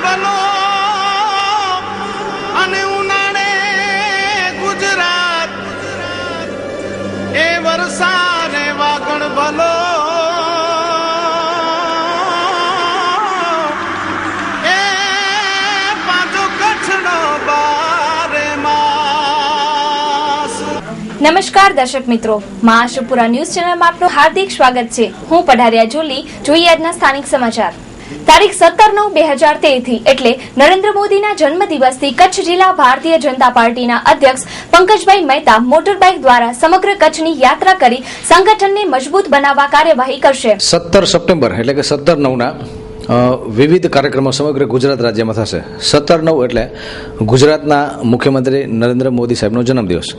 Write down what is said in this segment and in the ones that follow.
ભલો અને ઉનાળે ગુજરાત એ વરસાદ વાગણ ભલો એ પાછો કચ્છનો બારે માસ. નમસ્કાર દર્શક મિત્રો, મા આશાપુરા ન્યૂઝ ચેનલમાં આપનું હાર્દિક સ્વાગત છે. હું પઢારિયા જોલી. જોઈએ આજના સ્થાનિક સમાચાર. તારીખ 17/9/2013 થી એટલે નરેન્દ્ર મોદીના જન્મદિવસથી કચ્છ જિલ્લા ભારતીય જનતા પાર્ટીના અધ્યક્ષ પંકજભાઈ મહેતા મોટરબાઇક દ્વારા સમગ્ર કચ્છની યાત્રા કરી સંગઠનને મજબૂત બનાવવા કાર્યવાહી કરશે. 17 સપ્ટેમ્બર એટલે કે 17/9 વિવિધ કાર્યક્રમો સમગ્ર ગુજરાત રાજ્યમાં થશે. 17/9 એટલે ગુજરાતના મુખ્યમંત્રી નરેન્દ્ર મોદી સાહેબનો જન્મદિવસ.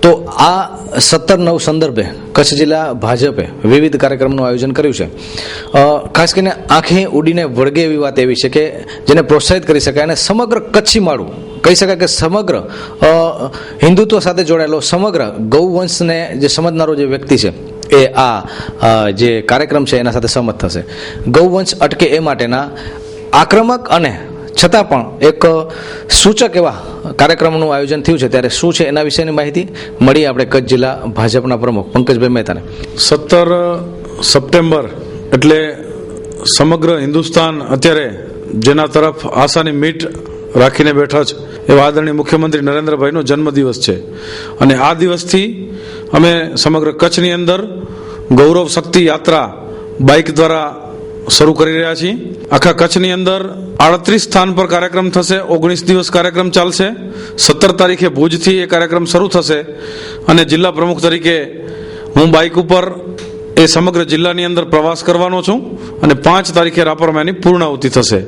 તો આ 17/9 સંદર્ભે કચ્છ જિલ્લા ભાજપે વિવિધ કાર્યક્રમનું આયોજન કર્યું છે. ખાસ કરીને આંખે ઉડીને વળગે એવી વાત એવી છે કે જેને પ્રોત્સાહિત કરી શકાય અને સમગ્ર કચ્છી માળું કહી શકાય કે સમગ્ર હિન્દુત્વ સાથે જોડાયેલો સમગ્ર ગૌવંશને જે સમજનારો જે વ્યક્તિ છે એ આ જે કાર્યક્રમ છે એના સાથે સહમત થશે. ગૌવંશ અટકે એ માટેના આક્રમક અને છતાં પણ એક સૂચક એવા કાર્યક્રમનું આયોજન થયું છે. ત્યારે શું છે એના વિશેની માહિતી મળી આપણે કચ્છ જિલ્લા ભાજપના પ્રમુખ પંકજભાઈ મહેતાને. 17 સપ્ટેમ્બર એટલે સમગ્ર હિન્દુસ્તાન અત્યારે જેના તરફ આશાની મીટ રાખીને બેઠા છે એવા આદરણીય મુખ્યમંત્રી નરેન્દ્રભાઈનો જન્મદિવસ છે. અને આ દિવસથી અમે સમગ્ર કચ્છની અંદર ગૌરવ શક્તિ યાત્રા બાઇક દ્વારા શરૂ કરી રહ્યા છીએ. આખા કચ્છની અંદર 38 સ્થાન પર કાર્યક્રમ થશે. 19 દિવસ કાર્યક્રમ ચાલશે. 17 તારીખે ભુજથી એ કાર્યક્રમ શરૂ થશે અને જિલ્લા પ્રમુખ તરીકે હું બાઇક ઉપર એ સમગ્ર જિલ્લાની અંદર પ્રવાસ કરવાનો છું અને 5 તારીખે રાપરમાં એની પૂર્ણાહુતિ થશે.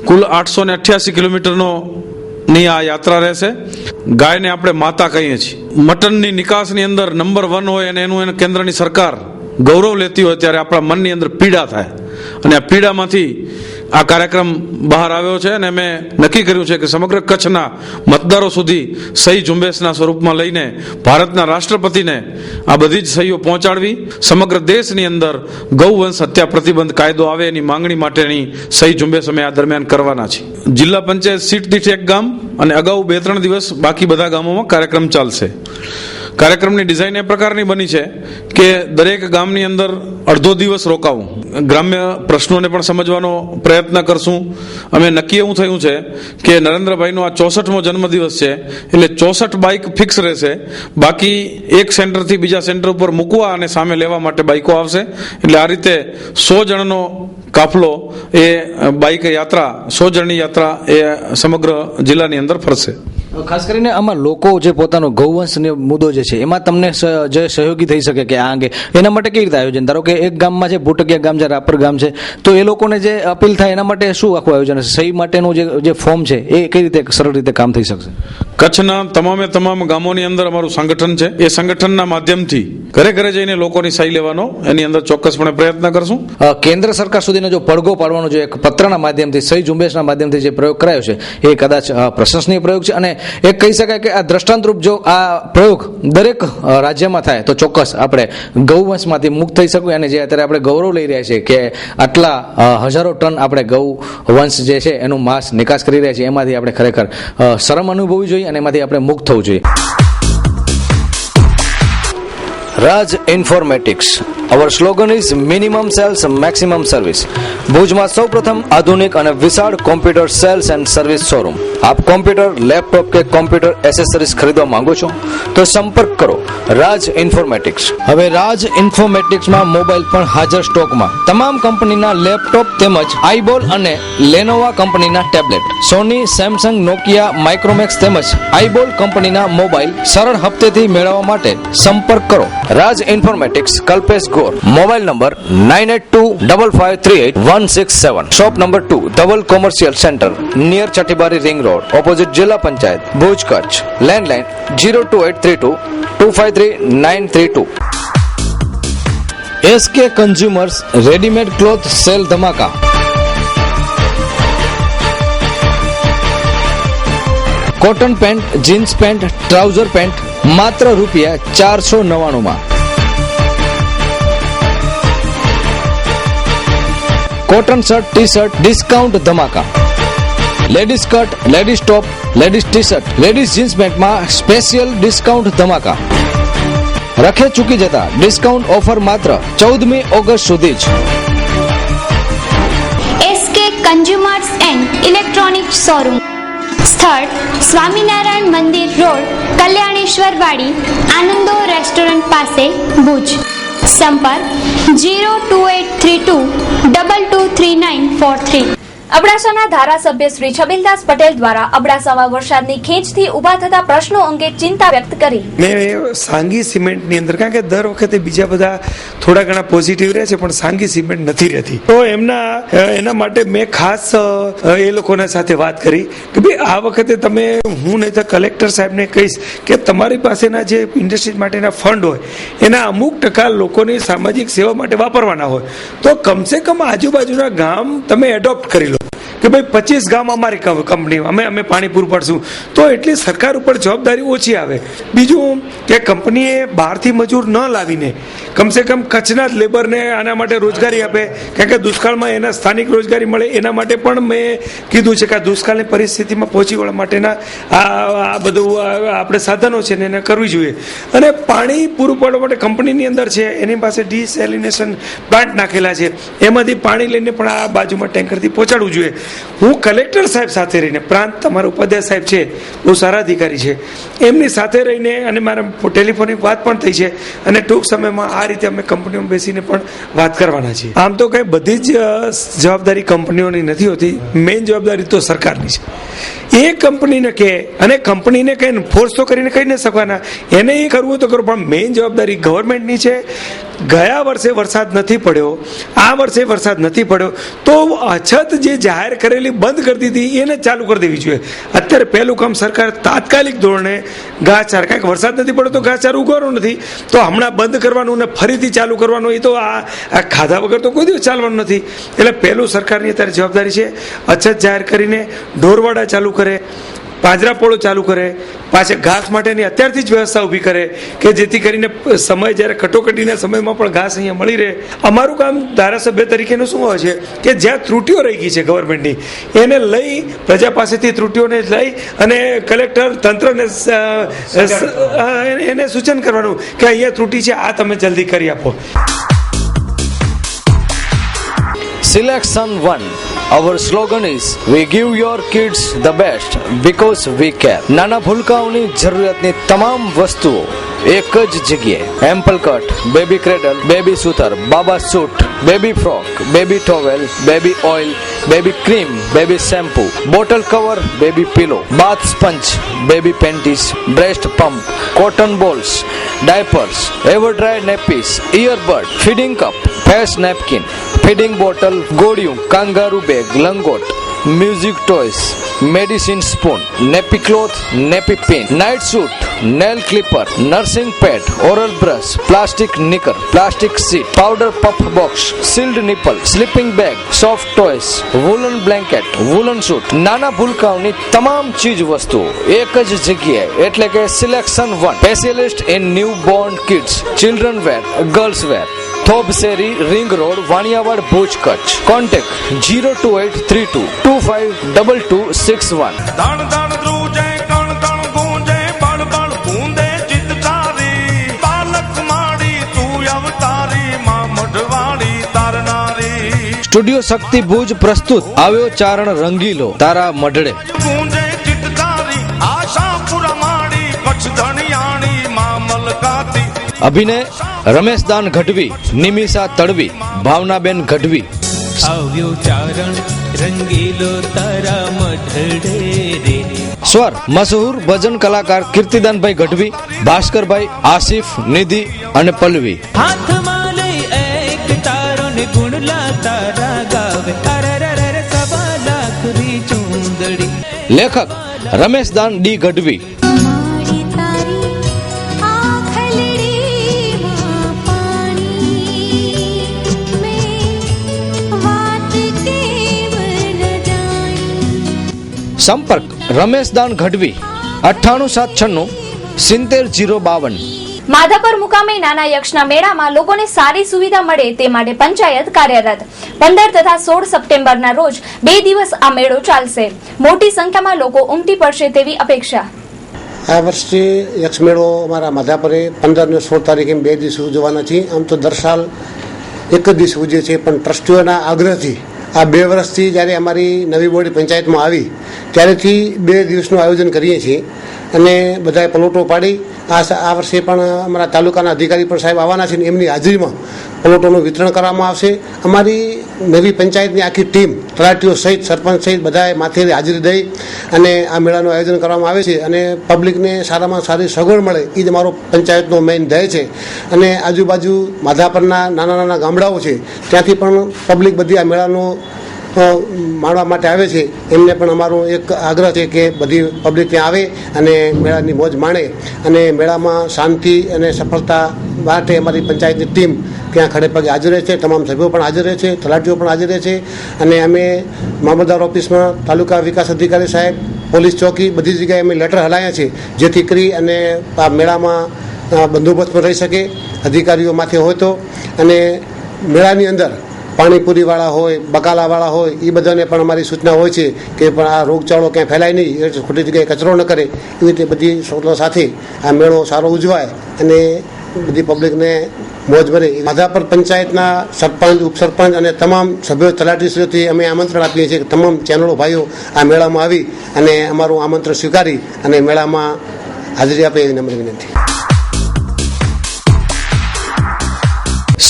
કુલ 888 કિલોમીટરનો ની આ યાત્રા રહેશે. ગાયને આપણે માતા કહીએ છીએ. મટનની નિકાસની અંદર નંબર 1 હોય અને એનું કેન્દ્રની સરકાર ગૌરવ લેતી હોય ત્યારે આપણા મનની અંદર પીડા થાય અને આ પીડામાંથી આ કાર્યક્રમ બહાર આવ્યો છે અને મેં નક્કી કર્યું છે કે સમગ્ર કચ્છના મતદારો સુધી સહી ઝુંબેશના સ્વરૂપમાં લઈને ભારતના રાષ્ટ્રપતિને આ બધી જ સહીઓ પહોંચાડવી. સમગ્ર દેશની અંદર ગૌવંશ હત્યા પ્રતિબંધ કાયદો આવે એની માંગણી માટેની સહી ઝુંબેશ અમે આ દરમિયાન કરવાના છીએ. જિલ્લા પંચાયત સીટ દીઠ એક ગામ અને અગાઉ 2-3 દિવસ બાકી બધા ગામોમાં કાર્યક્રમ ચાલશે. કાર્યક્રમની ડિઝાઇન એ પ્રકારની બની છે કે દરેક ગામની અંદર અડધો દિવસ રોકાવું, ગ્રામ્ય પ્રશ્નોને પણ સમજવાનો પ્રયત્ન કરશું. અમે નક્કી એવું થયું છે કે નરેન્દ્રભાઈનો આ 64મો જન્મદિવસ છે એટલે 64 બાઇક ફિક્સ રહેશે. બાકી એક સેન્ટરથી બીજા સેન્ટર ઉપર મૂકવા અને સામે લેવા માટે બાઇકો આવશે. એટલે આ રીતે 100 જણનો કાફલો એ બાઇક યાત્રા 100 જણની યાત્રા એ સમગ્ર જિલ્લાની અંદર ફરશે. ખાસ કરીને આમાં લોકો જે પોતાનો ગૌવંશનો મુદ્દો જે છે એમાં તમને જે સહયોગી થઈ શકે કે આ અંગે એના માટે કેવી રીતે આયોજન? ધારો કે એક ગામમાં છે ભૂટકિયા ગામ છે, રાપર ગામ છે, તો એ લોકોને જે અપીલ થાય એના માટે શું આખું આયોજન હશે? સહી માટેનું જે ફોર્મ છે એ કઈ રીતે સરળ રીતે કામ થઈ શકશે? કચ્છના તમામ ગામોની અંદર અમારું સંગઠન છે. એ સંગઠનના માધ્યમથી ઘરે ઘરે જઈને લોકોની સહી લેવાનો એની અંદર ચોક્કસપણે પ્રયત્ન કરશું. કેન્દ્ર સરકાર સુધીનો જો પડઘો પાડવાનો જે એક પત્રના માધ્યમથી સહી ઝુંબેશના માધ્યમથી જે પ્રયોગ કરાયો છે એ કદાચ પ્રશંસનીય પ્રયોગ છે અને એક કહી શકાય કે આ દ્રષ્ટાંતરૂપ જો આ પ્રયોગ દરેક રાજ્યમાં થાય તો ચોક્કસ આપણે ગૌવંશમાંથી મુક્ત થઈ શકું. અને જે અત્યારે આપણે ગૌરવ લઈ રહ્યા છીએ કે આટલા હજારો ટન આપણે ગૌવંશ જે છે એનું માંસ નિકાસ કરી રહ્યા છીએ, એમાંથી આપણે ખરેખર શરમ અનુભવવી જોઈએ અને એમાંથી આપણે મુક્ત થવું જોઈએ. રાજ informatics. Our slogan is minimum sales, maximum service. ભુજમાં સૌપ્રથમ આધુનિક અને વિશાળ computer cells and service showroom. આપ કોમ્પ્યુટર, લેપટોપ કે કોમ્પ્યુટર એસેસરીઝ ખરીદવા માંગો છો તો સંપર્ક કરો રાજ ઇન્ફોર્મેટિક્સ. હવે રાજ ઇન્ફોર્મેટિક્સમાં મોબાઈલ પણ હાજર સ્ટોકમાં. તમામ કંપનીના લેપટોપ તેમજ આઈબોલ અને લેનોવા કંપનીના ટેબ્લેટ, સોની, સેમસંગ, નોકિયા, માઇક્રોમેક્સ તેમજ આઈબોલ કંપનીના મોબાઈલ સરળ હપ્તેથી મેળવવા માટે સંપર્ક કરો Raj Informatics, Kalpesh Gor. Mobile number 9825538167. Shop number 2, Dhaval Commercial Centre, near Chhathibari ring road, opposite Jilla Panchayat, Bhuj, Kutch. Landline 02832253932. SK consumers readymade cloth sale ધમાકા. Cotton pant, jeans pant, trouser pant માત્ર ₹499. Cotton shirt, T shirt discount ધમાકા. Ladies cut, ladies top, ladies T shirt, ladies jeans પેન્ટમાં special discount ધમાકા. રખે ચૂકી જતા discount offer માત્ર 14મી August સુધી જ. SK consumers and electronics showroom, સ્થળ સ્વામિનારાયણ મંદિર રોડ, કલ્યાણેશ્વર વાડી, આનંદો રેસ્ટોરન્ટ પાસે, ભુજ. સંપર્ક 02832223943. અબડાસાના ધારાસભ્ય શ્રી છબીલદાસ પટેલ દ્વારા અબડાસામાં વરસાદની ખેંચથી ઉભા થતા પ્રશ્નો અંગે ચિંતા વ્યક્ત કરી. મેં સાંગી સિમેન્ટની અંદર, કારણ કે દર વખતે બીજા બધા થોડા ઘણા પોઝિટિવ રહે છે પણ સાંગી સિમેન્ટ નથી રહેતી, તો એના માટે મેં ખાસ એ લોકોના સાથે વાત કરી કે ભાઈ આ વખતે તમે, હું નહીં તો કલેક્ટર સાહેબને કહીશ કે તમારી પાસેના જે ઇન્ડસ્ટ્રીઝ માટેના ફંડ હોય એના અમુક ટકા લોકોની સામાજિક સેવા માટે વાપરવાના હોય, તો કમસે કમ આજુબાજુના ગામ તમે એડોપ્ટ કરી લો કે ભાઈ 25 ગામ અમારી કંપની, અમે પાણી પૂરું પાડશું, તો એટલી સરકાર ઉપર જવાબદારી ઓછી આવે. બીજું કે કંપનીએ બહારથી મજૂર ન લાવીને કમસે કમ કચ્છના જ લેબરને આના માટે રોજગારી આપે, કારણ કે દુષ્કાળમાં એના સ્થાનિક રોજગારી મળે. એના માટે પણ મેં કીધું છે કે આ દુષ્કાળની પરિસ્થિતિમાં પહોંચી વળવા માટેના આ બધું આપણે સાધનો છે ને એને કરવી જોઈએ. અને પાણી પૂરું પાડવા માટે કંપનીની અંદર છે એની પાસે ડિસેલિનેશન પ્લાન્ટ નાખેલા છે, એમાંથી પાણી લઈને પણ આ બાજુમાં ટેન્કરથી પહોંચાડવું જોઈએ. હું કલેક્ટર સાહેબ સાથે રહીને, પ્રાંત તમારા ઉપાધ્યાય સાહેબ છે, બહુ સારા અધિકારી છે, એમની સાથે રહીને અને મારા ટેલિફોનિક વાત પણ થઈ છે અને ટૂંક સમયમાં આ રીતે અમે કંપનીઓમાં બેસીને પણ વાત કરવાના છીએ. આમ તો કઈ બધી જ જવાબદારી કંપનીઓની નથી હોતી, મેઇન જવાબદારી તો સરકારની છે. એ કંપનીને કહે અને કંપનીને કઈ ફોર્સ તો કરીને કહી ન શકવાના, એને એ કરવું તો કરો, પણ મેઇન જવાબદારી ગવર્મેન્ટની છે. ગયા વર્ષે વરસાદ નથી પડ્યો, આ વર્ષે વરસાદ નથી પડ્યો, તો અછત જે જાહેર કરેલી બંધ કરતી હતી એને ચાલુ કરી દેવી જોઈએ. અત્યારે પહેલું કામ સરકાર તાત્કાલિક ધોરણે ઘાસચાર, કારણ કે વરસાદ નથી પડ્યો તો ઘાસચાર ઉગાડવો નથી, તો હમણાં બંધ કરવાનું ને ફરીથી ચાલુ કરવાનું, એ તો આ ખાધા વગર તો કોઈ દિવસ ચાલવાનું નથી. એટલે પહેલું સરકારની અત્યારે જવાબદારી છે, અછત જાહેર કરીને ઢોરવાડા ચાલુ કરે, પાંજરાપોળો ચાલુ કરે, પાછળ ઘાસ માટેની અત્યારથી જ વ્યવસ્થા ઊભી કરે કે જેથી કરીને સમય જ્યારે કટોકટીના સમયમાં પણ ઘાસ અહીંયા મળી રહે. અમારું કામ ધારાસભ્ય તરીકેનું શું હોય છે કે જ્યાં ત્રુટીઓ રહી ગઈ છે ગવર્મેન્ટની, એને લઈ પ્રજા પાસેથી ત્રુટીઓને લઈ અને કલેક્ટર તંત્રને એને સૂચન કરવાનું કે અહીંયા ત્રુટી છે, આ તમે જલ્દી કરી આપો. Selection 1. Our slogan is we give your kids the best because we care. નાના ભૂલકાઓની જરૂરિયાતની તમામ વસ્તુઓ એક જ જગ્યાએ. એમ્પલ કટ, બેબી ક્રેડલ, બેબી સૂતર, બાબા suit, baby frock, baby towel, baby oil, baby cream, baby shampoo, bottle cover, baby pillow, bath sponge, baby panties, breast pump, cotton balls, diapers, ever dry nappies, earbud, feeding cup, face napkin, feeding bottle, ગોળિયું, kangaroo bag, લંગોટ, music toys, medicine spoon, nappy cloth, nappy pin, night suit, nail clipper, nursing pad, oral brush, plastic nicker, plastic seat, powder puff box, sealed nipple, sleeping bag, soft toys, woollen blanket, woollen suit. નાના ભૂલકાઓની તમામ ચીજ વસ્તુઓ એક જ જગ્યાએ, એટલે કે selection 1. Specialist in newborn kids, children wear, girls wear. થોબ શેરી, ring road, Vaniyawad, Bhuj, Kutch. Contact 02832252261. ધણ ધણ ધ્રુજે કણ કણ ગૂંજે બળ બળ બૂંદે ચિત તારી બાલક માડી તું અવતારી માં મઢવાડી તારનારી. સ્ટુડિયો શક્તિ ભુજ પ્રસ્તુત આવ્યો ચારણ રંગીલો તારા મઢડે. ગૂંજે ચિત તારી આશાપુરા માડી કચ્છ ધણિયાણી માં મલકાતી. અભિનય રમેશદાન ગઢવી, નિમિષા તડવી, ભાવનાબેન ગઢવી. આવ્યો ચારણ રંગીલો તારા મઢડે રે. સ્વર મશહૂર ભજન કલાકાર કીર્તિદાનભાઈ ગઢવી, ભાસ્કરભાઈ, આસિફ, નિધિ અને પલ્લવી. હાથમાં લઈ એક તારો ને ગુણલા તારા ગાવે. અરરરર સવા લાખની ચૂંદડી. લેખક રમેશદાન ડી ગઢવી. સંપર્ક રમેશદાન ગઢવી 9876 70052. માધાપર મુકામે નાના યક્ષના મેળામાં લોકોને સારી સુવિધા મળે તે માટે પંચાયત કાર્યરત. 15 તથા 16 સપ્ટેમ્બરના રોજ 2 દિવસ આ મેળો ચાલશે. મોટી સંખ્યામાં લોકો ઉમટી પડશે તેવી અપેક્ષા. આ વર્ષે યક્ષ મેળો અમારા માધાપરે 15 અને 16 તારીખે 2 દિવસ ઉજવવાના છીએ. આમ તો દર સાલ એક જ દિવસ ઉજવે છે, પણ ટ્રસ્ટીઓના આગ્રહથી આ 2 વર્ષથી જ્યારે અમારી નવી બોડી પંચાયતમાં આવી ત્યારેથી 2 દિવસનું આયોજન કરીએ છીએ અને બધાએ પલોટો પાડી આ વર્ષે પણ અમારા તાલુકાના અધિકારી પણ સાહેબ આવવાના છે ને એમની હાજરીમાં પલોટોનું વિતરણ કરવામાં આવશે. અમારી નવી પંચાયતની આખી ટીમ તલાટીઓ સહિત સરપંચ સહિત બધાએ માથે હાજરી દઈ અને આ મેળાનું આયોજન કરવામાં આવે છે અને પબ્લિકને સારામાં સારી સગવડ મળે એ જ અમારો પંચાયતનો મેઇન ધ્યેય છે. અને આજુબાજુ માધાપરના નાના નાના ગામડાઓ છે ત્યાંથી પણ પબ્લિક બધી આ મેળાનો માણવા માટે આવે છે. એમને પણ અમારો એક આગ્રહ છે કે બધી પબ્લિક ત્યાં આવે અને મેળાની મોજ માણે અને મેળામાં શાંતિ અને સફળતા માટે અમારી પંચાયતની ટીમ ત્યાં ખડે પગે હાજર રહે છે. તમામ સભ્યો પણ હાજર રહે છે, તલાટીઓ પણ હાજર રહે છે અને અમે મામલતદાર ઓફિસમાં તાલુકા વિકાસ અધિકારી સાહેબ, પોલીસ ચોકી બધી જગ્યાએ અમે લેટર હલાવ્યા છે જેથી કરી અને આ મેળામાં બંદોબસ્ત પણ રહી શકે અધિકારીઓ માથે હોય તો. અને મેળાની અંદર પાણીપુરીવાળા હોય, બકાલાવાળા હોય એ બધાને પણ અમારી સૂચના હોય છે કે પણ આ રોગચાળો ક્યાંય ફેલાય નહીં, ખોટી જગ્યાએ કચરો ન કરે, એવી રીતે બધી શોધો સાથે આ મેળો સારો ઉજવાય અને બધી પબ્લિકને મોજ મળે. માધાપર પંચાયતના સરપંચ, ઉપસરપંચ અને તમામ સભ્યો તલાટીશ્રીઓથી અમે આમંત્રણ આપીએ છીએ કે તમામ ચેનલો ભાઈઓ આ મેળામાં આવી અને અમારું આમંત્રણ સ્વીકારી અને મેળામાં હાજરી આપે એવી નમ્ર વિનંતી.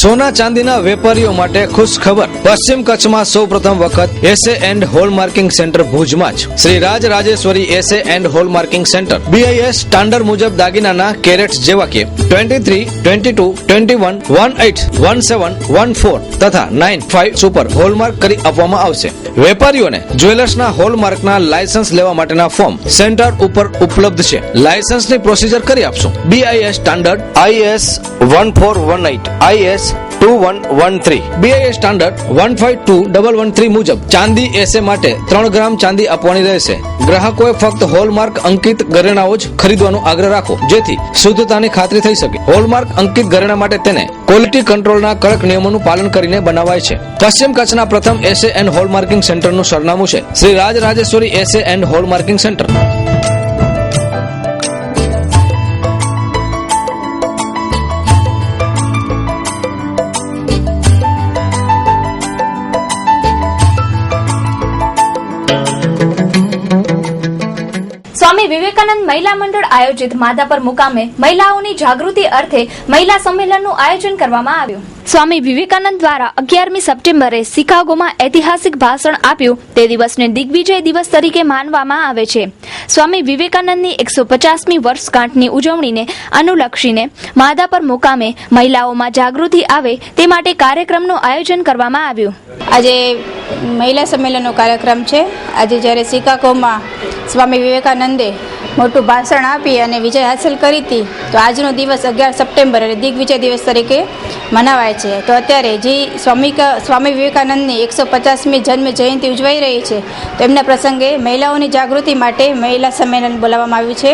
સોના ચાંદીના વેપારીઓ માટે ખુશ ખબર. પશ્ચિમ કચ્છમાં સૌપ્રથમ વખત એસે એન્ડ હોલમાર્કિંગ સેન્ટર ભુજમાં જ Shri Raj Rajeshwari assay and hallmarking centre BIS standard મુજબ દાગીનાના કેરેટ્સ જેવા કે 23, 22, 21, 18, 17, 14 તથા 9, 5 સુપર હોલમાર્ક કરી આપવામાં આવશે. વેપારીઓને જ્વેલર્સના હોલમાર્કના લાયસન્સ લેવા માટેના ફોર્મ સેન્ટર ઉપર ઉપલબ્ધ છે. લાયસન્સની પ્રોસીજર કરી આપશું. BIS standard IS 1418, IS 2113, BIS standard 152113 મુજબ ચાંદી એસે માટે 3 ગ્રામ ચાંદી આપવાની રહેશે. ગ્રાહકોએ ફક્ત હોલમાર્ક અંકિત ઘરેણાઓ જ ખરીદવાનો આગ્રહ રાખો જેથી શુદ્ધતાની ખાતરી થઈ શકે. હોલમાર્ક અંકિત ઘરેણા માટે તેને ક્વોલિટી કંટ્રોલના કડક નિયમોનું પાલન કરીને બનાવાય છે. પશ્ચિમ કચ્છના પ્રથમ એસે એન્ડ હોલમાર્કિંગ સેન્ટરનું સરનામું છે Shri Raj Rajeshwari assay and hallmarking centre. Swami Vivekananda મહિલા મંડળ આયોજિત માધાપર મુકામે મહિલાઓની જાગૃતિ અર્થે મહિલા સંમેલનનું આયોજન કરવામાં આવ્યું. સ્વામી વિવેકાનંદ દ્વારા 11મી સપ્ટેમ્બરે શિકાગોમાં ઐતિહાસિક ભાષણ આપ્યું તે દિવસને દિગ્વિજય દિવસ તરીકે માનવામાં આવે છે. સ્વામી વિવેકાનંદની 150મી વર્ષગાંઠની ઉજવણીને અનુલક્ષીને માધાપર મુકામે મહિલાઓમાં જાગૃતિ આવે તે માટે કાર્યક્રમનું આયોજન કરવામાં આવ્યું. આજે મહિલા સંમેલનનો કાર્યક્રમ છે. આજે જ્યારે શિકાગોમાં સ્વામી વિવેકાનંદે મોટું ભાષણ આપી અને વિજય હાંસલ કરી હતી તો આજનો દિવસ 11 સપ્ટેમ્બર એટલે દિગ્વિજય દિવસ તરીકે મનાવાય છે. તો અત્યારે જે સ્વામી વિવેકાનંદની 150મી જન્મ જયંતિ ઉજવાઈ રહી છે તો એમના પ્રસંગે મહિલાઓની જાગૃતિ માટે મહિલા સંમેલન બોલાવવામાં આવ્યું છે.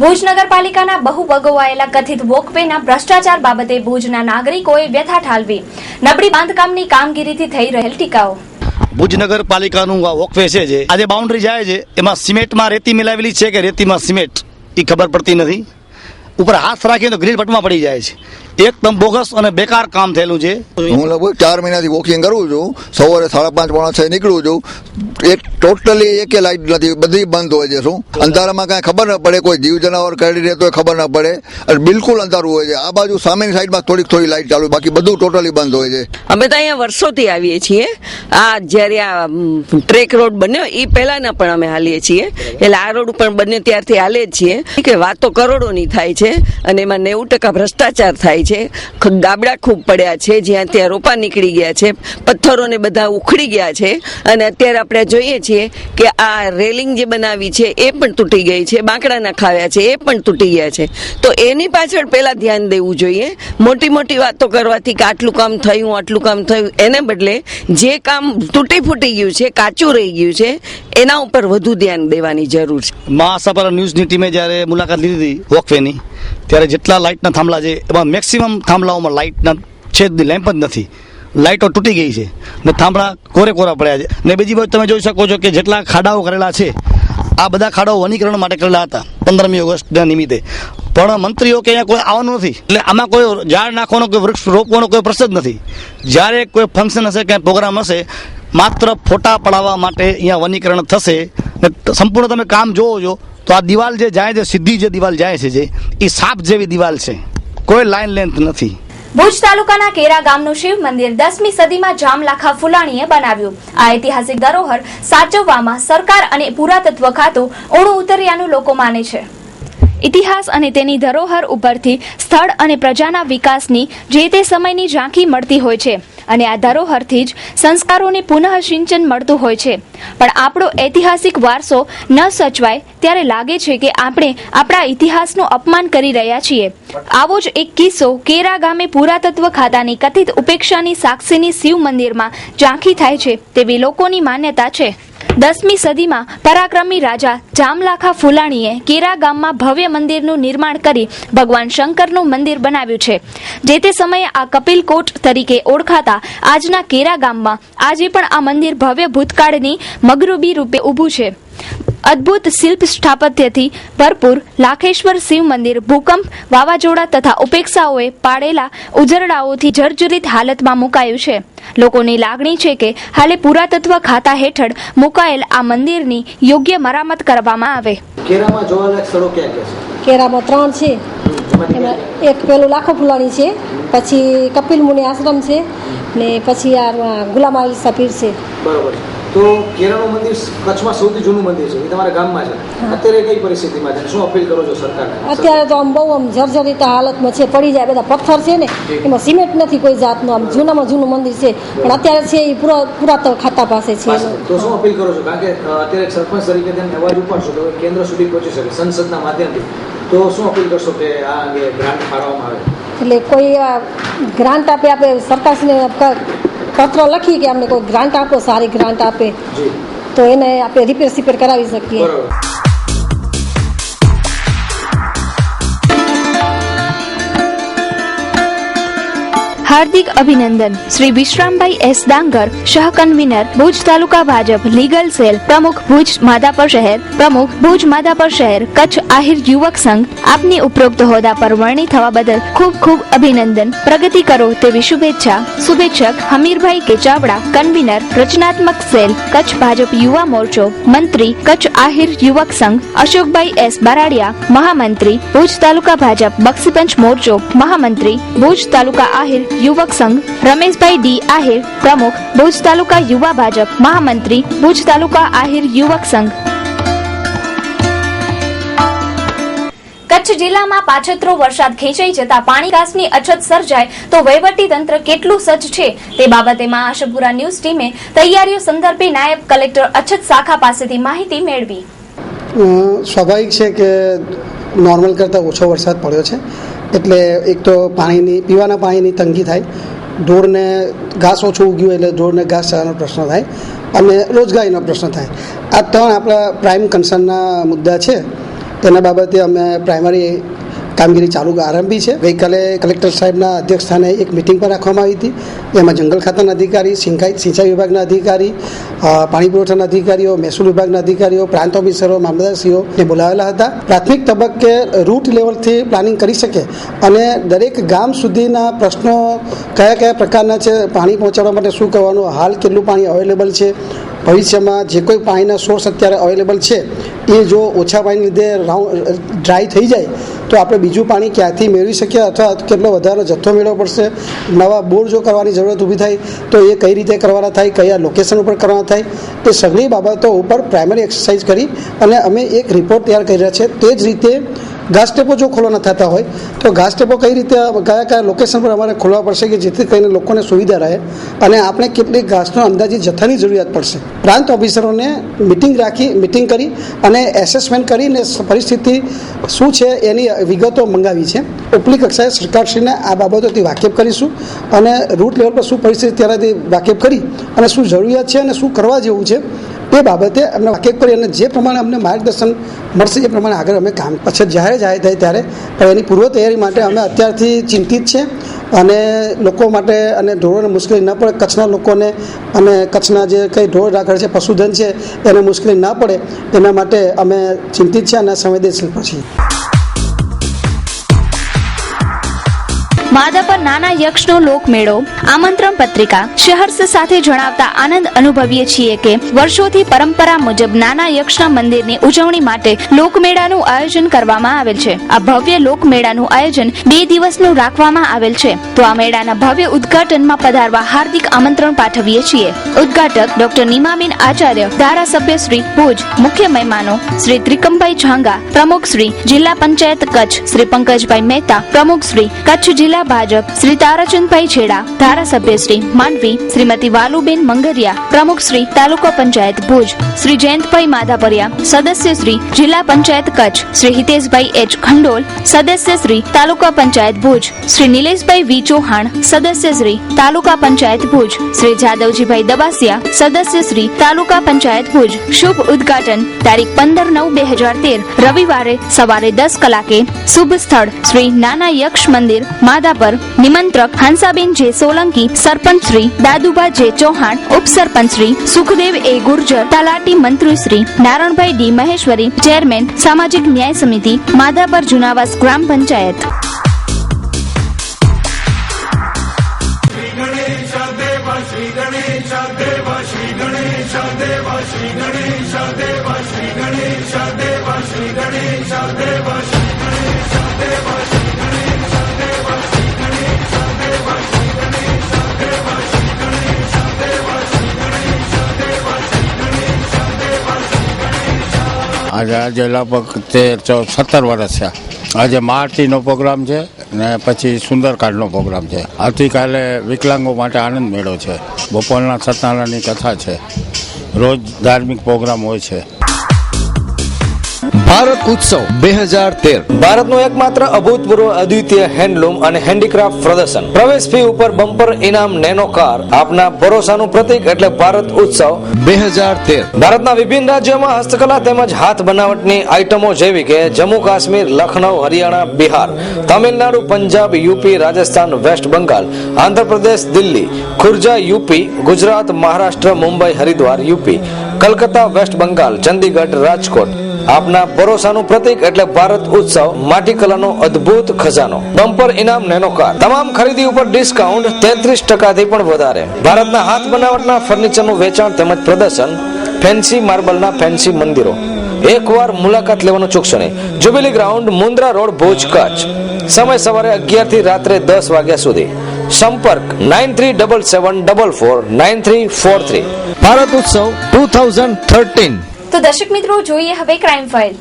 ભુજ નગરપાલિકાના બહુ ભગવાયેલા કથિત વોકવેના ભ્રષ્ટાચાર બાબતે ભુજના નાગરિકોએ વ્યથા ઠાલવી. નબળી બાંધકામની કામગીરીથી થઈ રહેલ ટીકાઓ. ભુજ નગરપાલિકાનું આ વોકવે છે જે આજે બાઉન્ડ્રી જાય છે એમાં સિમેન્ટમાં રેતી મિલાવેલી છે કે રેતીમાં સિમેન્ટ એ ખબર પડતી નથી. ઉપર હાથ રાખીએ તો ગ્રીલ ભટમાં પડી જાય છે. એકદમ બોગસ અને બેકાર કામ થયેલું છે. હું લગભગ 4 મહિનાથી વોકિંગ કરું છું. સવારે 5:30 પોણા 6 નીકળું છું. ટોટલી એકે લાઈટ નથી, બધી બંધ હોય છે. શું અંધારામાં કાંઈ ખબર ન પડે, કોઈ જીવ જનાવર કરી રહે તો ખબર ન પડે અને બિલકુલ અંધારું હોય છે. આ બાજુ સામેની સાઈડમાં થોડી લાઈટ ચાલુ, બાકી બધું ટોટલી બંધ હોય છે. અમે તો અહીંયા વર્ષોથી આવીએ છીએ. આ જ્યારે આ ટ્રેક રોડ બન્યો એ પહેલાના પણ અમે હાલીએ છીએ, એટલે આ રોડ ઉપર બન્યો ત્યારથી હાલે જ છીએ. કે વાતો કરોડોની થાય છે અને એમાં 90% ભ્રષ્ટાચાર થાય છે. ગાબડા ખૂબ પડ્યા છે, જ્યાં ત્યાં રોપા નીકળી ગયા છે, પથ્થરોને બધા ઉખડી ગયા છે અને અત્યારે આપણે જોઈએ છીએ કે આ રેલિંગ જે બનાવી છે એ પણ તૂટી ગઈ છે, બાંકડા નખાવ્યા છે એ પણ તૂટી ગયા છે. તો એની પાછળ પહેલા ધ્યાન દેવું જોઈએ. મોટી મોટી વાતો કરવાથી કે આટલું કામ થયું એને બદલે જે કામ તૂટી ફૂટી ગયું છે, કાચું રહી ગયું છે, એના ઉપર વધુ ધ્યાન દેવાની જરૂર છે. મહાસાપર ન્યૂઝની ટીમે જ્યારે મુલાકાત લીધી હતી વોકવેની, ત્યારે જેટલા લાઇટના થાંભલા છે એમાં મેક્સિમમ થાંભલાઓમાં લાઇટના છેદ લેમ્પ જ નથી. લાઇટો તૂટી ગઈ છે ને થાંભલા કોરા પડ્યા છે. ને બીજી બાજુ તમે જોઈ શકો છો કે જેટલા ખાડાઓ કરેલા છે, આ બધા ખાડાઓ વનીકરણ માટે કરેલા હતા 15મી ઓગસ્ટના નિમિત્તે. પણ મંત્રીઓ કે અહીંયા કોઈ આવવાનું નથી, એટલે આમાં કોઈ ઝાડ નાખવાનો, કોઈ વૃક્ષ રોપવાનો કોઈ પ્રશ્ન જ નથી. જ્યારે કોઈ ફંક્શન હશે, ક્યાંય પ્રોગ્રામ હશે, માત્ર ફોટા પડાવવા માટે અહીંયા વનીકરણ થશે. ને સંપૂર્ણ તમે કામ જોવો છો તો આ દિવાલ જે જાય છે, સીધી જે દિવાલ જાય છે, જે એ સાપ જેવી દિવાલ છે, કોઈ લાઈન લેન્થ નથી. ભુજ તાલુકાના કેરા ગામનું શિવ મંદિર 10મી સદીમાં જામલાખા ફુલાણીએ બનાવ્યું. આ ઐતિહાસિક ધરોહર સાચવવામાં સરકાર અને પુરાતત્વ ખાતું ઊણું ઉતર્યાનું લોકો માને છે. ઇતિહાસ અને તેની ધરોહર ઉપરથી સ્થળ અને પ્રજાના વિકાસની જે તે સમયની ઝાંખી મળતી હોય છે અને આ ધરોહરથી જ સંસ્કારોને પુનઃસિંચન મળતું હોય છે. પણ આપણો ઐતિહાસિક વારસો ન સચવાય ત્યારે લાગે છે કે આપણે આપણા ઇતિહાસનું અપમાન કરી રહ્યા છીએ. આવો જ એક કિસ્સો કેરા ગામે પુરાતત્વ ખાતાની કથિત ઉપેક્ષાની સાક્ષીની શિવ મંદિરમાં ઝાંખી થાય છે તેવી લોકોની માન્યતા છે. 10મી સદીમાં પરાક્રમી રાજા જામલાખા ફુલાણીએ કેરા ગામમાં ભવ્ય મંદિરનું નિર્માણ કરી ભગવાન શંકરનું મંદિર બનાવ્યું છે. જે તે સમયે આ કપિલકોટ તરીકે ઓળખાતા આજના કેરા ગામમાં આજે પણ આ મંદિર ભવ્ય ભૂતકાળની મગરૂબી રૂપે ઊભું છે. અદ્ભુત શિલ્પ સ્થાપત્યથી ભરપૂર લાખેશ્વર શિવ મંદિર ભૂકંપ, વાવાઝોડા તથા ઉપેક્ષાઓએ પાડેલા ઉજરડાઓથી જર્જરિત હાલતમાં મુકાયું છે. લોકોની લાગણી છે કે હાલે પુરાતત્વ ખાતા હેઠળ મુકાયેલ આ મંદિરની યોગ્ય મરામત કરવામાં આવે. કેરામાં જોવાલાયક સ્થળો ક્યાં ક્યાં છે? કેરામાં 3 છે. એમાં એક પેલું લાખો ફુલાણી છે, પછી કપિલ મુનિ આશ્રમ છે ને પછી આ ગુલામ અલી સફીર છે. બરોબર. તો કેરાનું મંદિર કચ્છમાં સૌથી જૂનું મંદિર છે, એ તમારા ગામમાં છે. અત્યારે કઈ પરિસ્થિતિમાં છે, શું અપીલ કરો છો સરકારને? અત્યારે તો આમ બહુ જર્જરિત હાલતમાં છે, પડી જાય. બધા પથ્થર છે ને, એમાં સિમેન્ટ નથી કોઈ જાતનું, આમ જૂનામાં જૂનું મંદિર છે. પણ અત્યારે છે એ પુરાતત્વ ખાતા પાસે છે. તો શું અપીલ કરો છો? કારણ કે અત્યારે સરપંચ તરીકે તેમને અવાજ ઉપાડશો તો કેન્દ્ર સુધી પહોંચી શકે સંસદના માધ્યમથી. તો શું અપીલ કરશો કે આ અંગે ગ્રાન્ટ ફાળવવામાં આવે? એટલે કોઈ ગ્રાન્ટ આપે, આપણે સરકારશ્રીને પત્ર લખી કે અમને કોઈ ગ્રાન્ટ આપો, સારી ગ્રાન્ટ આપે તો એને આપણે રિપેર સિપેર કરાવી શકીએ. હાર્દિક અભિનંદન. શ્રી વિશ્રામભાઈ એસ ડાંગર, સહ કન્વીનર ભુજ તાલુકા ભાજપ લીગલ સેલ, પ્રમુખ ભુજ માધાપર શહેર, પ્રમુખ ભુજ માધાપર શહેર કચ્છ આહિર યુવક સંઘ, આપની ઉપરોક્ત હોદ્દા પર વરણી થવા બદલ ખૂબ ખૂબ અભિનંદન. પ્રગતિ કરો તેવી શુભેચ્છા. શુભેચ્છક હમીરભાઈ કે ચાવડા, કન્વીનર રચનાત્મક સેલ કચ્છ ભાજપ યુવા મોરચો, મંત્રી કચ્છ આહિર યુવક સંઘ અશોકભાઈ એસ બારાડિયા, મહામંત્રી ભુજ તાલુકા ભાજપ બક્ષીપંચ મોરચો, મહામંત્રી ભુજ તાલુકા આહિર યુવક સંઘ રમેશભાઈ ડી આહિર, પ્રમુખ ભુજ તાલુકા યુવા ભાજપ, મહામંત્રી ભુજ તાલુકા આહિર યુવક સંઘ. કચ્છ જિલ્લામાં પાછતરો વરસાદ ખેંચાઈ જતા પાણી નિકાસની અછત સર્જાય તો વહીવટી તંત્ર કેટલું સજ્જ છે તે બાબતે આશાપુરા ન્યૂઝ ટીમે તૈયારીઓ સંદર્ભે નાયબ કલેક્ટર અછત શાખા પાસેથી માહિતી મેળવી. સ્વાભાવિક છે કે નોર્મલ કરતાં ઓછો વરસાદ પડ્યો છે, એટલે એક તો પીવાના પાણીની તંગી થાય, ઢોરને ઘાસ ઓછું ઉગ્યું એટલે ઢોરને ઘાસ ચારવાનો પ્રશ્ન થાય અને રોજગારીનો પ્રશ્ન થાય. આ 3 આપણા પ્રાઇમ કન્સર્નના મુદ્દા છે. તેના બાબતે અમે પ્રાઇમરી કામગીરી આરંભી છે. ગઈકાલે કલેક્ટર સાહેબના અધ્યક્ષસ્થાને એક મિટિંગ પણ રાખવામાં આવી હતી. એમાં જંગલ ખાતાના અધિકારી, સિંચાઈ વિભાગના અધિકારી, પાણી પુરવઠાના અધિકારીઓ, મહેસૂલ વિભાગના અધિકારીઓ, પ્રાંત ઓફિસરો, મામલતદારશ્રીઓને બોલાવેલા હતા. પ્રાથમિક તબક્કે રૂટ લેવલથી પ્લાનિંગ કરી શકે અને દરેક ગામ સુધીના પ્રશ્નો કયા પ્રકારના છે, પાણી પહોંચાડવા માટે શું કરવાનું, હાલ કેટલું પાણી અવેલેબલ છે, ભવિષ્યમાં જે કોઈ પાણીના સોર્સ અત્યારે અવેલેબલ છે એ જો ઓછા પાણીને લીધે ડ્રાય થઈ જાય તો આપણે બીજું પાણી ક્યાંથી મેળવી શકીએ અથવા કેટલો વધારે જથ્થો મેળવવો પડશે, નવા બોર જો કરવાની જરૂરત ઊભી થાય તો એ કઈ રીતે કરવાના થાય, કયા લોકેશન ઉપર કરવાના થાય, એ સઘળી બાબતો ઉપર પ્રાઇમરી એક્સરસાઇઝ કરી અને અમે એક રિપોર્ટ તૈયાર કરી રહ્યા છે. તે જ રીતે ઘાસ ડેપો જો ખોલવાના થતા હોય તો ઘાસ ડેપો કઈ રીતે કયા લોકેશન પર અમારે ખોલવા પડશે કે જેથી કરીને લોકોને સુવિધા રહે, અને આપણે કેટલી ઘાસનો અંદાજિત જથ્થાની જરૂરિયાત પડશે. પ્રાંત ઓફિસરોને મિટિંગ કરી અને એસેસમેન્ટ કરીને પરિસ્થિતિ શું છે એની વિગતો મંગાવી છે. ઉપલી કક્ષાએ સરકારશ્રીને આ બાબતોથી વાકેફ કરીશું અને રૂટ લેવલ પર શું પરિસ્થિતિ ત્યારથી વાકેફ કરી અને શું જરૂરિયાત છે અને શું કરવા જેવું છે એ બાબતે અમને વાકેફ કરી અને જે પ્રમાણે અમને માર્ગદર્શન મળશે એ પ્રમાણે આગળ અમે કામ પછી જાહેર થાય ત્યારે પણ એની પૂર્વ તૈયારી માટે અમે અત્યારથી ચિંતિત છે અને લોકો માટે અને ઢોરોને મુશ્કેલી ન પડે, કચ્છના લોકોને અને કચ્છના જે કંઈ ઢોર રાખે છે પશુધન છે એને મુશ્કેલી ન પડે એના માટે અમે ચિંતિત છે અને સંવેદનશીલ પણ છીએ. માધાપર નાના યક્ષનો લોકમેળો આમંત્રણ પત્રિકા સહર્ષ સાથે જણાવતા આનંદ અનુભવીએ છીએ કે વર્ષોથી પરંપરા મુજબ નાના યક્ષના મંદિરની ઉજવણી માટે લોકમેળાનું આયોજન કરવામાં આવેલ છે. આ ભવ્ય લોકમેળાનું આયોજન 2 દિવસનું રાખવામાં આવેલ છે. તો આ મેળાના ભવ્ય ઉદ્ઘાટનમાં પધારવા હાર્દિક આમંત્રણ પાઠવીએ છીએ. ઉદ્ઘાટક ડોક્ટર નીમાબેન આચાર્ય, ધારાસભ્ય શ્રી ભુજ, મુખ્ય મહેમાનો શ્રી ત્રિકમભાઈ ઝાંગા, પ્રમુખ શ્રી જિલ્લા પંચાયત કચ્છ શ્રી પંકજભાઈ મહેતા, પ્રમુખ શ્રી કચ્છ જિલ્લા ભાજપ શ્રી તારાચંદભાઈ છેડા, ધારાસભ્ય શ્રી માંડવી શ્રીમતી વાલુબેન મંગરિયા, પ્રમુખ શ્રી તાલુકા પંચાયત ભુજ શ્રી જયંતભાઈ માધાપરિયા, સદસ્ય શ્રી જિલ્લા પંચાયત કચ્છ શ્રી હિતેશભાઈ એચ ખંડોલ, સદસ્ય શ્રી તાલુકા પંચાયત ભુજ શ્રી નિલેશભાઈ વી ચૌહાણ, સદસ્ય શ્રી તાલુકા પંચાયત ભુજ શ્રી જાદવજીભાઈ દબાસિયા, સદસ્ય શ્રી તાલુકા પંચાયત ભુજ. શુભ ઉદ્ઘાટન તારીખ 15/9/2013 રવિવારે સવારે 10 કલાકે. શુભ સ્થળ શ્રી નાના યક્ષ મંદિર માધાપર. નિમંત્રક હંસાબેન જે સોલંકી, સરપંચ શ્રી દાદુભા જે ચૌહાણ, ઉપસરપંચ શ્રી સુખદેવ એ ગુર્જર, તલાટી મંત્રી શ્રી નારણભાઈ ડી મહેશ્વરી, ચેરમેન સામાજિક ન્યાય સમિતિ માધાપર જુનાવાસ ગ્રામ પંચાયત. આજે લગભગ 13-17 વર્ષ છે. આજે મહાઆરતીનો પ્રોગ્રામ છે ને પછી સુંદરકાંડનો પ્રોગ્રામ છે. આવતીકાલે વિકલાંગો માટે આનંદ મેળો છે. બપોરના સત્યનારાયણની કથા છે. રોજ ધાર્મિક પ્રોગ્રામ હોય છે. ભારત ઉત્સવ 2013 ભારતનું એકમાત્ર અભૂતપૂર્વ અદ્વિતીય હેન્ડલૂમ અને હેન્ડીક્રાફ્ટ પ્રદર્શન. પ્રવેશ ફી ઉપર બમ્પર ઇનામ, નેનો કાર. આપના ભરોસાનું પ્રતીક એટલે ભારત ઉત્સવ 2013. ભારતના વિભિન્ન રાજ્યોમાં હસ્તકલા તેમજ હાથ બનાવટની આઇટમો જેવી કે Jammu Kashmir, Lucknow, Haryana, Bihar, Tamil Nadu, Punjab, UP, Rajasthan, West Bengal, Andhra Pradesh, Delhi, Khurja UP, Gujarat, Maharashtra, Mumbai, Haridwar UP, Calcutta West Bengal, Chandigarh, Rajkot. આપના ભરોસાનું પ્રતીક એટલે ભારત ઉત્સવ. માટીકલાનો અદ્ભુત ખજાનો. બમ્પર ઇનામ, નેનો કાર. તમામ ખરીદી ઉપર ડિસ્કાઉન્ટ 33% થી પણ વધારે. ભારતના હાથ બનાવટના ફર્નિચરનું વેચાણ તેમજ પ્રદર્શન. ફેન્સી માર્બલના ફેન્સી મંદિરો. એકવાર મુલાકાત લેવાનું ચૂકશો નહીં. Jubilee ground, Mundra road, Bhuj, Kutch. સમય સવારે 11 થી રાત્રે 10 વાગ્યા સુધી. સંપર્ક 9377449343. ભારત ઉત્સવ 2013. તો દર્શક મિત્રો, જોઈએ હવે ક્રાઇમ ફાઇલ.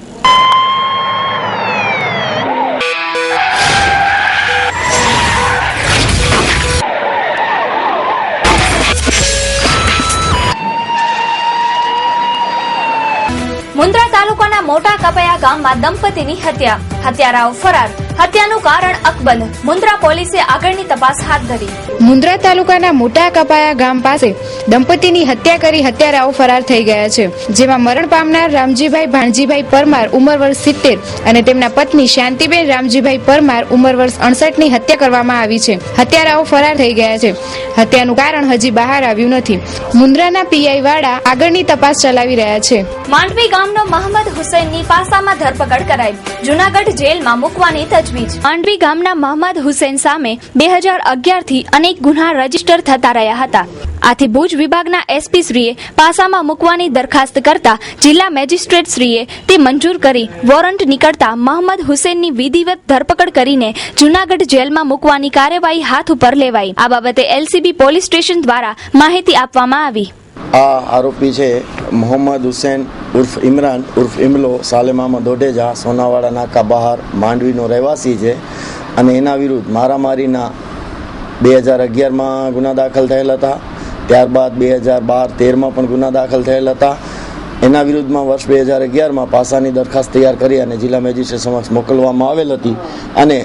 મુન્દ્રા તાલુકાના મોટા કપાયા ગામમાં દંપતીની હત્યા. હત્યારાઓ ફરાર. હત્યાનું કારણ અકબંધ. મુન્દ્રા પોલીસે આગળની તપાસ હાથ ધરી. મુન્દ્રા તાલુકાના મોટા કપાયા ગામ પાસે દંપતીની હત્યા કરી હત્યારાઓ ફરાર થઈ ગયા છે, જેમાં મરણ પામનાર રામજીભાઈ ભાણજીભાઈ પરમાર ઉંમર વર્ષ 70 અને તેમના પત્ની શાંતિબેન રામજીભાઈ પરમાર ઉંમર વર્ષ 68 ની હત્યા કરવામાં આવી છે. હત્યારાઓ ફરાર થઈ ગયા છે. હત્યાનું કારણ હજી બહાર આવ્યું નથી. મુન્દ્રાના પીઆઈ વાળા આગળની તપાસ ચલાવી રહ્યા છે. માંડવી ગામનો મહંમદ હુસૈનની પાસામાં ધરપકડ કરાઈ. જૂનાગઢ જેલમાં મૂકવાની તજવીજ. માંડવી ગામના મહંમદ હુસૈન સામે 2011 થી અનેક ગુન્હા રજીસ્ટર થતા રહ્યા હતા. આથી ભુજ વિભાગના એસપી શ્રીએ પાસામાં મૂકવાની દરખાસ્ત કરતા જિલ્લા મેજિસ્ટ્રેટ શ્રીએ તે મંજૂર કરી વોરંટ નીકળતા મહંમદ હુસૈનની વિધિવત ધરપકડ કરીને જૂનાગઢ જેલમાં મૂકવાની કાર્યવાહી હાથ ઉપર લેવાઈ. આ બાબતે એલસીબી પોલીસ સ્ટેશન દ્વારા માહિતી આપવામાં આવી. આ આરોપી છે મોહમ્મદ હુસૈન ઉર્ફ ઇમરાન ઉર્ફ ઇમલો સાલેમામાં દોઢેજા સોનાવાડા નાકા બહાર માંડવીનો રહેવાસી છે અને એના વિરુદ્ધ મારામારીના 2011માં ગુના દાખલ થયેલ હતા. ત્યારબાદ 2012-13માં પણ ગુના દાખલ થયેલ હતા. એના વિરુદ્ધમાં વર્ષ 2011માં પાસાની દરખાસ્ત તૈયાર કરી અને જિલ્લા મેજિસ્ટ્રેટ સમક્ષ મોકલવામાં આવેલ હતી અને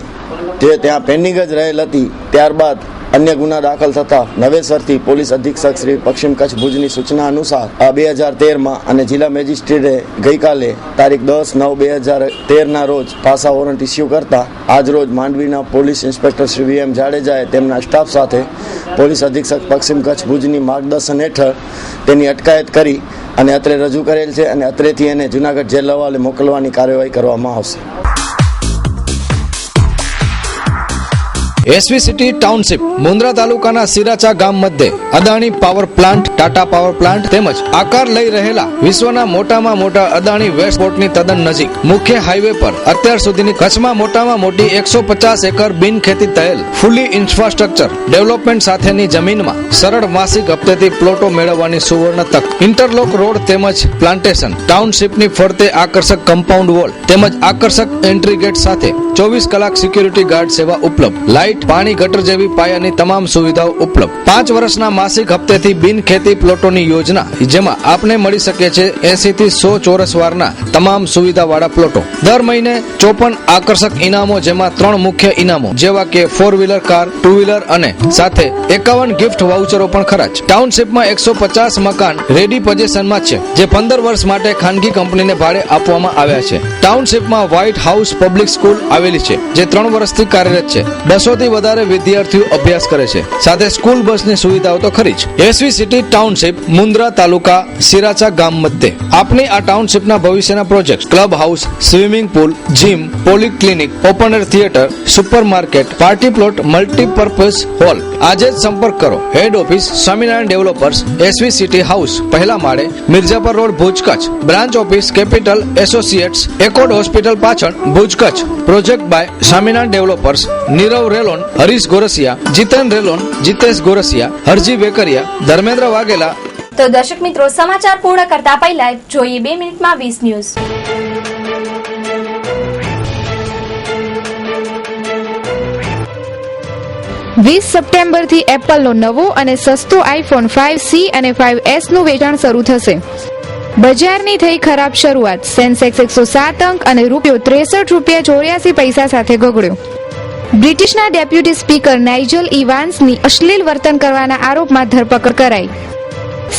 તે ત્યાં પેન્ડિંગ જ રહેલ હતી. ત્યારબાદ અન્ય ગુના દાખલ થતા નવેસરથી પોલીસ અધિક્ષક શ્રી પશ્ચિમ કચ્છ ભુજની સૂચના અનુસાર 2013માં અને જિલ્લા મેજિસ્ટ્રેટે ગઈકાલે તારીખ 10/9/2013ના રોજ પાસા વોરંટ ઇસ્યુ કરતા આજરોજ માંડવીના પોલીસ ઇન્સ્પેક્ટર શ્રી VM જાડેજાએ તેમના સ્ટાફ સાથે પોલીસ અધિક્ષક પશ્ચિમ કચ્છ ભુજની માર્ગદર્શન હેઠળ તેની અટકાયત કરી અને અત્રે રજૂ કરેલ છે અને અત્રેથી એને જૂનાગઢ જેલ હવાલે મોકલવાની કાર્યવાહી કરવામાં આવશે. એસવી સિટી ટાઉનશીપ મુન્દ્રા તાલુકાના સિરાચા ગામ મધ્યે Adani power plant, Tata power plant તેમજ આકાર લઈ રહેલા વિશ્વના મોટામાં મોટા અદાણી વેસ્ટ પોર્ટની તદ્દન નજીક મુખ્ય હાઈવે પર અત્યાર સુધીની કચ્છમાં મોટામાં મોટી 150 એકર બિન ખેતી થયેલ ફૂલી ઇન્ફ્રાસ્ટ્રક્ચર ડેવલપમેન્ટ સાથેની જમીનમાં સરળ માસિક હપ્તેથી પ્લોટો મેળવવાની સુવર્ણ તક. ઇન્ટરલોક રોડ તેમજ પ્લાન્ટેશન, ટાઉનશીપની ફરતે આકર્ષક કમ્પાઉન્ડ વોલ તેમજ આકર્ષક એન્ટ્રી ગેટ સાથે 24 કલાક સિક્યુરિટી ગાર્ડ સેવા ઉપલબ્ધ. લાઇટ, પાણી, ગટર જેવી પાયાની તમામ સુવિધાઓ ઉપલબ્ધ. 5 વર્ષના માસિક હપ્તેથી બિન ખેતી પ્લોટોની યોજના, જેમાં આપને મળી શકે છે 80 થી 100 ચોરસ વારના તમામ સુવિધાવાળા પ્લોટો. દર મહિને 54 આકર્ષક ઇનામો, જેમાં 3 મુખ્ય ઇનામો જેવા કે 4-વ્હીલર કાર, 2-વ્હીલર અને સાથે 51 ગિફ્ટ વાઉચરો પણ ખરા છે. ટાઉનશીપમાં 150 મકાન રેડી પોઝિશનમાં છે, જે 15 વર્ષ માટે ખાનગી કંપનીને ભાડે આપવામાં આવ્યા છે. ટાઉનશીપમાં વ્હાઇટ હાઉસ પબ્લિક સ્કૂલ આવેલી છે, જે 3 વર્ષથી કાર્યરત છે. 200 થી વધારે વિદ્યાર્થીઓ અભ્યાસ કરે છે. સાથે સ્કૂલ બસની સુવિધાઓ તો ખરી જ. SV city township Mundra taluka Siracha ગામ મધ્યે. આપની આ ટાઉનશીપના ભવિષ્યના project club house, swimming pool, gym, polyclinic, open air theatre, supermarket, party plot, multipurpose hall. આજે જ સંપર્ક કરો. Head office Swaminarayan developers, SV city house, પહેલા માળે, Mirzapar road, Bhuj, Kutch. Branch office capital associates, Akod hospital પાછળ, Bhuj, Kutch. Project by Swaminarayan developers, Nirav Relon, Harish Gorasia, Jitan Relon, Jitesh Gorasiya, Harji Vekariya, Dharmendra Vaghela. તો દર્શક મિત્રો, સમાચાર પૂર્ણ કરતા પહેલા જોઈએ 2 મિનિટમાં 20 ન્યૂઝ. 20 સપ્ટેમ્બરથી એપલનો નવો અને સસ્તો આઈફોન 5C અને 5S નું વેચાણ શરૂ થશે. બજારની થઈ ખરાબ શરૂઆત. સેન્સેક્સ 107 અંક અને ₹63.84 સાથે ગગડ્યો. બ્રિટિશના ડેપ્યુટી સ્પીકર નાઇજલ ઇવાન્સની અશ્લીલ વર્તન કરવાના આરોપમાં ધરપકડ કરાઈ.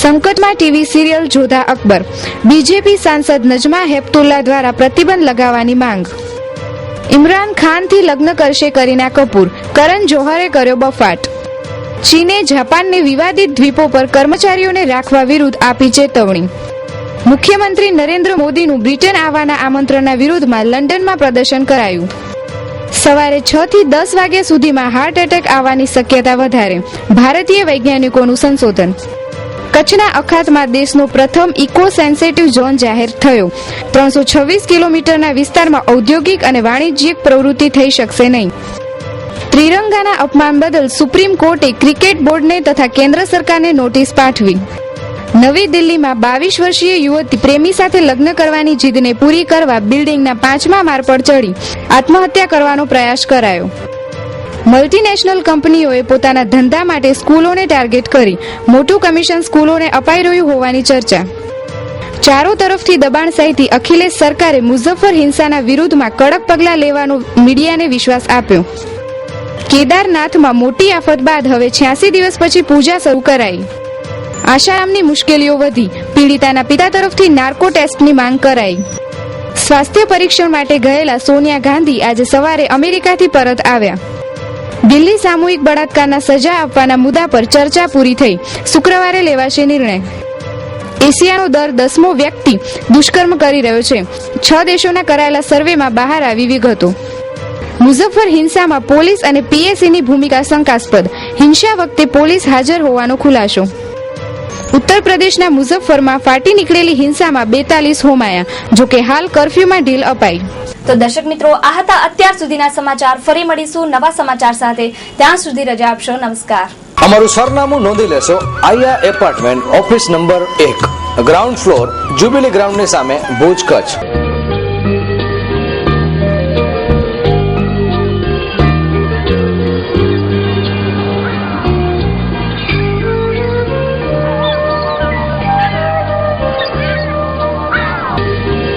સંકટમાં ટીવી સિરિયલ જોધા અકબર. બીજેપી સાંસદ નજમા હેપતુલ્લા દ્વારા પ્રતિબંધ લગાવવાની માંગ. ઇમરાન ખાનથી લગ્ન કરશે કરીના કપૂર. કરણ જોહરે કર્યો બફાટ. ચીને જાપાનની વિવાદિત દ્વીપો પર કર્મચારીઓને રાખવા વિરુદ્ધ આપી ચેતવણી. મુખ્યમંત્રી નરેન્દ્ર મોદીનું બ્રિટન આવવાના આમંત્રણના વિરુદ્ધમાં લંડનમાં પ્રદર્શન કરાયું. સવારે 6 થી 10 વાગ્યા સુધીમાં હાર્ટ એટેક આવવાની શક્યતા વધારે. ભારતીય વૈજ્ઞાનિકોનું સંશોધન. કચ્છના અખાતમાં દેશનો પ્રથમ ઇકો સેન્સિટિવ ઝોન જાહેર થયો. 326 કિલોમીટરના વિસ્તારમાં ઔદ્યોગિક અને વાણિજ્યિક પ્રવૃત્તિ થઈ શકશે નહીં. ત્રિરંગાના અપમાન બદલ સુપ્રીમ કોર્ટે ક્રિકેટ બોર્ડને તથા કેન્દ્ર સરકારને નોટિસ પાઠવી. નવી દિલ્હીમાં 22 વર્ષીય યુવતી પ્રેમી સાથે લગ્ન કરવાની જીદને પૂરી કરવા બિલ્ડિંગના 5મા માળ પર ચડી આત્મહત્યા કરવાનો પ્રયાસ કરાયો. મલ્ટીનેશનલ કંપનીઓએ પોતાના ધંધા માટે સ્કૂલોને ટાર્ગેટ કરી મોટું કમિશન સ્કૂલોને અપાઈ રહ્યું હોવાની ચર્ચા. ચારો તરફથી દબાણ સહિત અખિલેશ સરકારે મુઝફ્ફર હિંસાના વિરુદ્ધમાં કડક પગલાં લેવાનો મીડિયાને વિશ્વાસ આપ્યો. કેદારનાથમાં મોટી આફત બાદ હવે 86 દિવસ પછી પૂજા શરૂ કરાઈ. આશારામની મુશ્કેલીઓ વધી. પીડિતાના પિતા તરફથી નાર્કો ટેસ્ટની માંગ કરાઈ. સ્વાસ્થ્ય પરીક્ષણ માટે ગયેલા સોનિયા ગાંધી આજે સવારે અમેરિકાથી પરત આવ્યા. દિલ્હી સામૂહિક બળાત્કારના સજા આપવાના મુદ્દા પર ચર્ચા પૂરી થઈ. શુક્રવારે લેવાશે નિર્ણય. એશિયાનો દર 10મો વ્યક્તિ દુષ્કર્મ કરી રહ્યો છે. 6 દેશોના કરાયેલા સર્વેમાં બહાર આવી વિગતો. મુઝફ્ફર હિંસામાં પોલીસ અને પીએસસીની ભૂમિકા શંકાસ્પદ. હિંસા વખતે પોલીસ હાજર હોવાનો ખુલાસો. ઉત્તર પ્રદેશના મુઝફ્ફરમાં ફાટી નીકળેલી હિંસામાં 42 હોમાયા. જોકે હાલ કર્ફ્યુમાં ઢીલ અપાઈ. તો દર્શક મિત્રો, આ હતા અત્યાર સુધીના સમાચાર. ફરી મળીશું નવા સમાચાર સાથે. ત્યાં સુધી રજા આપશો. નમસ્કાર. અમારું સરનામું નોંધી લેશો. Aaya apartment, office number 1. Ground floor jubilee ગ્રાઉન્ડની સામે ભુજ કચ્છ.